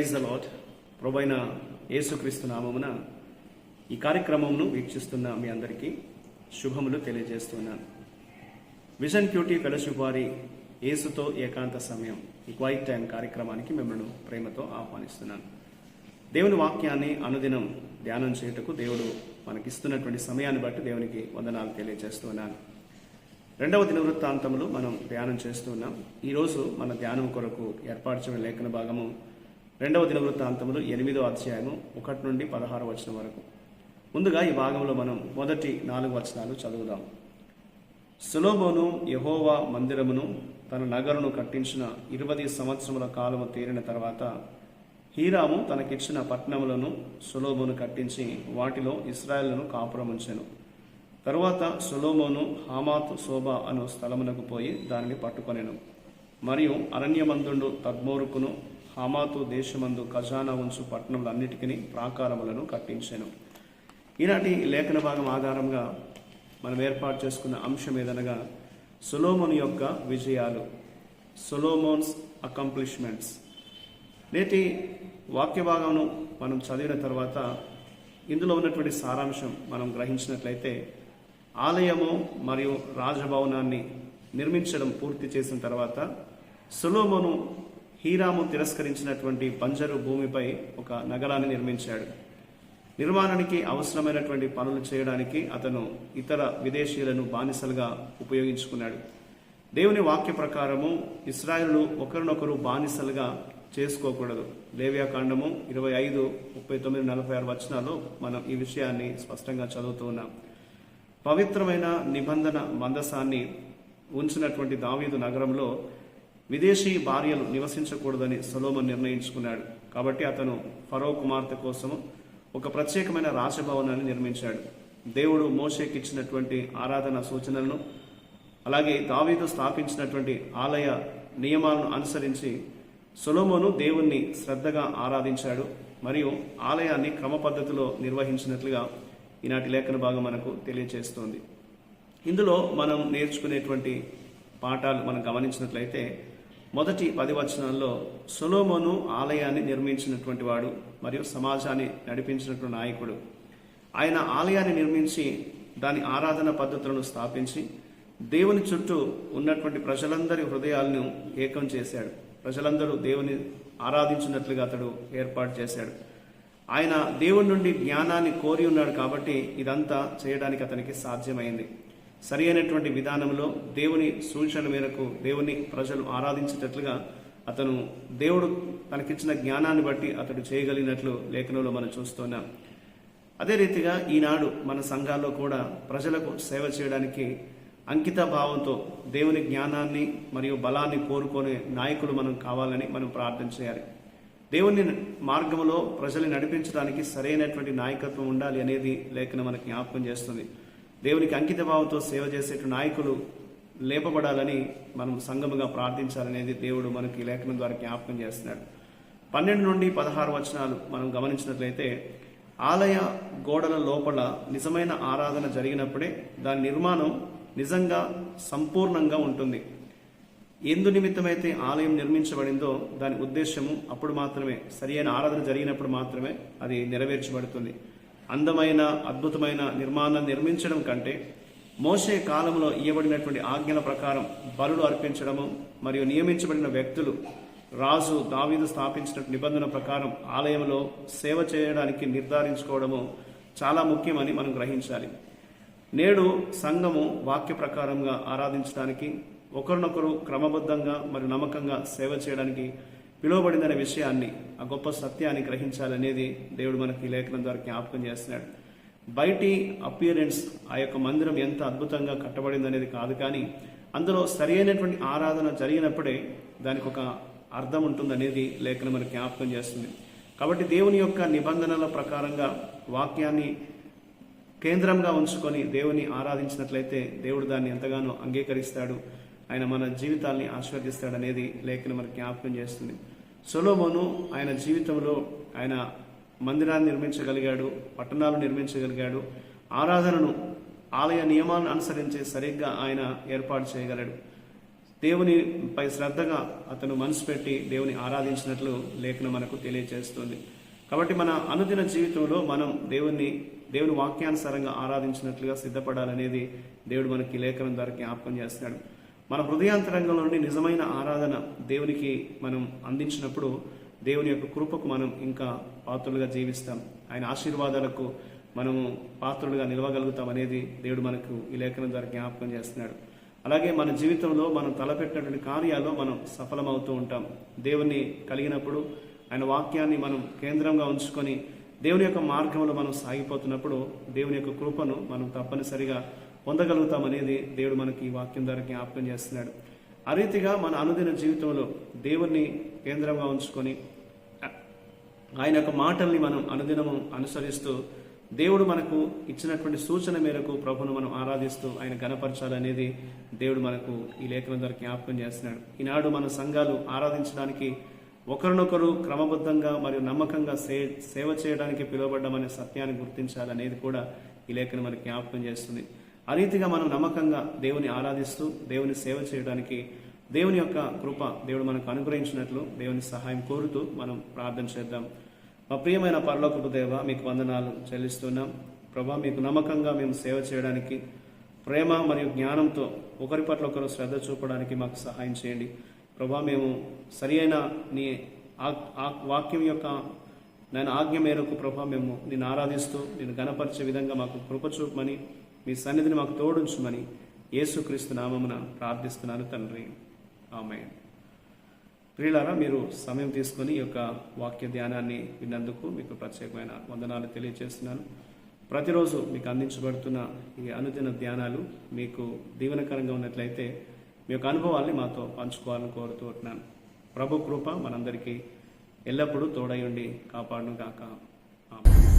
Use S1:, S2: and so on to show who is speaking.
S1: Praise the lord. ప్రభువైన యేసుక్రీస్తు నామమున ఈ కార్యక్రమమును వీక్షిస్తున్న మీ అందరికీ శుభములు తెలియజేస్తున్నాను. విజన్ క్యూటీ ఫెలోషిప్ వారి యేసుతో ఏకాంత సమయం ఈ క్వైట్ టైం కార్యక్రమానికి మిమ్మల్ని ప్రేమతో ఆహ్వానిస్తున్నాను. దేవుని వాక్యాన్ని అనుదినం ధ్యానం చేయుటకు దేవుడు మనకిస్తున్నటువంటి సమయాన్ని బట్టి దేవునికి వందనాలు తెలియజేస్తున్నాను. 2వ దినవృత్తాంతములు మనం ధ్యానం చేస్తున్నాం. ఈరోజు మన ధ్యానం కొరకు ఏర్పరచిన లేఖన భాగము 2వ దినవృత్తాంతములు 8వ అధ్యాయము 1 నుండి 16 వచనం వరకు. ముందుగా ఈ భాగంలో మనం మొదటి 4 వచనాలు చదువుదాం. సొలొమోను యెహోవా మందిరమును తన నగరును కట్టించిన 20 సంవత్సరముల కాలము తీరిన తర్వాత హీరాము తనకిచ్చిన పట్టణములను సొలొమోను కట్టించి వాటిలో ఇశ్రాయేలును కాపురముంచెను. తరువాత సొలొమోను హమాతు శోభా అను స్థలమునకు పోయి దానిని పట్టుకొనెను. మరియు అరణ్యమందుండు తద్మోరుకును హమాతు దేశమందు ఖజానా ఉంచు పట్టణములన్నిటికీ ప్రాకారములను కట్టించెను. ఈనాటి లేఖన భాగం ఆధారంగా మనం ఏర్పాటు చేసుకున్న అంశం ఏదనగా సొలొమోను యొక్క విజయాలు, సొలొమోన్స్ అకంప్లిష్మెంట్స్. నేటి వాక్య భాగమును మనం చదివిన తర్వాత ఇందులో ఉన్నటువంటి సారాంశం మనం గ్రహించినట్లయితే, ఆలయము మరియు రాజభవనాన్ని నిర్మించడం పూర్తి చేసిన తర్వాత సొలొమోను హీరాము తిరస్కరించినటువంటి బంజరు భూమిపై ఒక నగరాన్ని నిర్మించాడు. నిర్మాణానికి అవసరమైనటువంటి పనులు చేయడానికి అతను ఇతర విదేశీయులను బానిసలుగా ఉపయోగించుకున్నాడు. దేవుని వాక్య ప్రకారము ఇశ్రాయేలు ఒకరినొకరు బానిసలుగా చేసుకోకూడదు. లేవ్యాకాండము 25, 39, 46 వచనాల్లో మనం ఈ విషయాన్ని స్పష్టంగా చదువుతూ ఉన్నాం. పవిత్రమైన నిబంధన మందసాన్ని ఉంచినటువంటి దావీదు నగరంలో విదేశీ భార్యలు నివసించకూడదని సొలొమోను నిర్ణయించుకున్నాడు. కాబట్టి అతను ఫరో కుమార్తె కోసము ఒక ప్రత్యేకమైన రాజభవనాన్ని నిర్మించాడు. దేవుడు మోషేకి ఇచ్చినటువంటి ఆరాధన సూచనలను, అలాగే దావీదు స్థాపించినటువంటి ఆలయ నియమాలను అనుసరించి సొలొమోను దేవుణ్ణి శ్రద్ధగా ఆరాధించాడు మరియు ఆలయాన్ని క్రమ పద్ధతిలో నిర్వహించినట్లుగా ఈనాటి లేఖన భాగం మనకు తెలియజేస్తోంది. ఇందులో మనం నేర్చుకునేటువంటి పాఠాలు మనం గమనించినట్లయితే, మొదటి 10 వచనాల్లో సొలొమోను ఆలయాన్ని నిర్మించినటువంటి వాడు మరియు సమాజాన్ని నడిపించినటువంటి నాయకుడు. ఆయన ఆలయాన్ని నిర్మించి దాని ఆరాధన పద్ధతులను స్థాపించి దేవుని చుట్టూ ఉన్నటువంటి ప్రజలందరి హృదయాలను ఏకం చేశాడు. ప్రజలందరూ దేవుని ఆరాధించినట్లుగా అతడు ఏర్పాటు చేశాడు. ఆయన దేవుని నుండి జ్ఞానాన్ని కోరి ఉన్నాడు కాబట్టి ఇదంతా చేయడానికి అతనికి సాధ్యమైంది. సరి అయినటువంటి విధానంలో దేవుని సూచన మేరకు దేవుని ప్రజలు ఆరాధించేటట్లుగా అతను దేవుడు తనకిచ్చిన జ్ఞానాన్ని బట్టి అతడు చేయగలిగినట్లు లేఖనంలో మనం చూస్తున్నాం. అదే రీతిగా ఈనాడు మన సంఘాల్లో కూడా ప్రజలకు సేవ చేయడానికి అంకిత భావంతో దేవుని జ్ఞానాన్ని మరియు బలాన్ని కోరుకునే నాయకులు మనం కావాలని మనం ప్రార్థన చేయాలి. దేవుని మార్గంలో ప్రజల్ని నడిపించడానికి సరైనటువంటి నాయకత్వం ఉండాలి అనేది లేఖనం మనకి జ్ఞాపకం చేస్తుంది. దేవునికి అంకిత భావంతో సేవ చేసేటువంటి నాయకులు లేపబడాలని మనం సంఘముగా ప్రార్థించాలనేది దేవుడు మనకి లేఖనం ద్వారా జ్ఞాపకం చేస్తున్నాడు. 12 నుండి 16 వచనాలు మనం గమనించినట్లయితే, ఆలయ గోడల లోపల నిజమైన ఆరాధన జరిగినప్పుడే దాని నిర్మాణం నిజంగా సంపూర్ణంగా ఉంటుంది. ఎందు నిమిత్తమైతే ఆలయం నిర్మించబడిందో దాని ఉద్దేశము అప్పుడు మాత్రమే, సరి అయిన ఆరాధన జరిగినప్పుడు మాత్రమే అది నెరవేర్చబడుతుంది. అందమైన అద్భుతమైన నిర్మాణాన్ని నిర్మించడం కంటే మోషే కాలంలో ఇవ్వబడినటువంటి ఆజ్ఞల ప్రకారం బలులు అర్పించడము మరియు నియమించబడిన వ్యక్తులు, రాజు దావీదు స్థాపించిన నిబంధన ప్రకారం ఆలయంలో సేవ చేయడానికి నిర్ధారించుకోవడము చాలా ముఖ్యమని మనం గ్రహించాలి. నేడు సంఘము వాక్య ప్రకారంగా ఆరాధించడానికి, ఒకరినొకరు క్రమబద్ధంగా మరియు నమ్మకంగా సేవ చేయడానికి పిలువబడిందనే విషయాన్ని, ఆ గొప్ప సత్యాన్ని గ్రహించాలనేది దేవుడు మనకి లేఖనం ద్వారా జ్ఞాపకం చేస్తున్నాడు. బయటి అపియరెన్స్, ఆ యొక్క మందిరం ఎంత అద్భుతంగా కట్టబడింది అనేది కాదు, కానీ అందులో సరి అయినటువంటి ఆరాధన జరిగినప్పుడే దానికి ఒక అర్థం ఉంటుందనేది లేఖనం మనకి జ్ఞాపకం చేస్తుంది. కాబట్టి దేవుని యొక్క నిబంధనల ప్రకారంగా వాక్యాన్ని కేంద్రంగా ఉంచుకొని దేవుని ఆరాధించినట్లయితే దేవుడు దాన్ని ఎంతగానో అంగీకరిస్తాడు. ఆయన మన జీవితాల్ని ఆశీర్వదిస్తాడనేది లేఖనం మనకు జ్ఞాపకం చేస్తుంది. సొలొమోను ఆయన జీవితంలో ఆయన మందిరాన్ని నిర్మించగలిగాడు, పట్టణాలు నిర్మించగలిగాడు, ఆరాధనను ఆలయ నియమాలను అనుసరించి సరిగ్గా ఆయన ఏర్పాటు చేయగలడు. దేవునిపై శ్రద్ధగా అతను మనసు పెట్టి దేవుని ఆరాధించినట్లు లేఖనం మనకు తెలియజేస్తుంది. కాబట్టి మన అనుదిన జీవితంలో మనం దేవుని వాక్యానుసారంగా ఆరాధించినట్లుగా సిద్ధపడాలనేది దేవుడు మనకి లేఖనం ద్వారా జ్ఞాపకం చేస్తున్నాడు. మన హృదయాంతరంగంలో నుండి నిజమైన ఆరాధన దేవునికి మనం అందించినప్పుడు దేవుని యొక్క కృపకు మనం ఇంకా పాత్రులుగా జీవిస్తాం. ఆయన ఆశీర్వాదాలకు మనము పాత్రులుగా నిలవగలుగుతాం అనేది దేవుడు మనకు ఈ లేఖనం ద్వారా జ్ఞాపకం చేస్తున్నాడు. అలాగే మన జీవితంలో మనం తలపెట్టినటువంటి కార్యాల్లో మనం సఫలమవుతూ ఉంటాం. దేవుణ్ణి కలిగినప్పుడు ఆయన వాక్యాన్ని మనం కేంద్రంగా ఉంచుకొని దేవుని యొక్క మార్గంలో మనం సాగిపోతున్నప్పుడు దేవుని యొక్క కృపను మనం తప్పనిసరిగా పొందగలుగుతామనేది దేవుడు మనకి ఈ వాక్యం ద్వారా జ్ఞాపకం చేస్తున్నాడు. ఆ రీతిగా మన అనుదిన జీవితంలో దేవుణ్ణి కేంద్రంగా ఉంచుకొని ఆయన యొక్క మాటల్ని మనం అనుదినము అనుసరిస్తూ దేవుడు మనకు ఇచ్చినటువంటి సూచన మేరకు ప్రభును మనం ఆరాధిస్తూ ఆయన ఘనపరచాలనేది దేవుడు మనకు ఈ లేఖనం ద్వారా జ్ఞాపకం చేస్తున్నాడు. ఈనాడు మన సంఘాలు ఆరాధించడానికి ఒకరినొకరు క్రమబద్ధంగా మరియు నమ్మకంగా సేవ చేయడానికి పిలువబడ్డామనే సత్యాన్ని గుర్తించాలనేది కూడా ఈ లేఖనం మనకి జ్ఞాపకం చేస్తుంది. ఆ రీతిగా మనం నమ్మకంగా దేవుని ఆరాధిస్తూ దేవుని సేవ చేయడానికి దేవుని యొక్క కృప దేవుడు మనకు అనుగ్రహించినట్లు దేవుని సహాయం కోరుతూ మనం ప్రార్థన చేద్దాం. మా ప్రియమైన పరలోకపు దేవ, మీకు వందనాలు చెల్లిస్తున్నాం. ప్రభా, మీకు నమ్మకంగా మేము సేవ చేయడానికి ప్రేమ మరియు జ్ఞానంతో ఒకరి పట్ల ఒకరు శ్రద్ధ చూపడానికి మాకు సహాయం చేయండి. ప్రభా, మేము సరి అయిన నీ వాక్యం యొక్క నేను ఆజ్ఞ మేరకు ప్రభా మేము నిన్ను ఆరాధిస్తూ నిన్ను ఘనపరిచే విధంగా మాకు కృప చూపమని, మీ సన్నిధిని మాకు తోడుంచమని యేసుక్రీస్తు నామమున ప్రార్థిస్తున్నాను తండ్రి. ఆమేన్. ప్రియులారా, మీరు సమయం తీసుకొని ఈ యొక్క వాక్య ధ్యానాన్ని విన్నందుకు మీకు ప్రత్యేకమైన వందనాలు తెలియజేస్తున్నాను. ప్రతిరోజు మీకు అందించబడుతున్న ఈ అనుదిన ధ్యానాలు మీకు దీవెనకరంగా ఉన్నట్లయితే మీ యొక్క అనుభవాల్ని మాతో పంచుకోవాలని కోరుతూ ఉంటున్నాను. ప్రభు కృప మనందరికీ ఎల్లప్పుడూ తోడై ఉండి కాపాడును గాక. ఆమేన్.